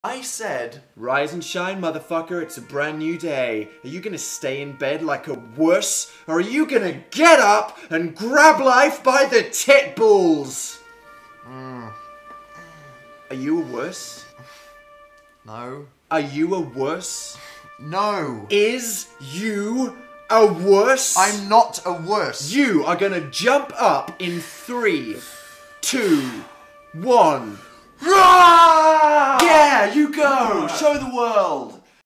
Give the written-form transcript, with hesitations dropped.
I said... Rise and shine, motherfucker, it's a brand new day. Are you gonna stay in bed like a wuss? Or are you gonna get up and grab life by the tit balls? Are you a wuss? No. Are you a wuss? No. Is you a wuss? I'm not a wuss. You are gonna jump up in 3, 2, 1. Yeah, you go! Show the world!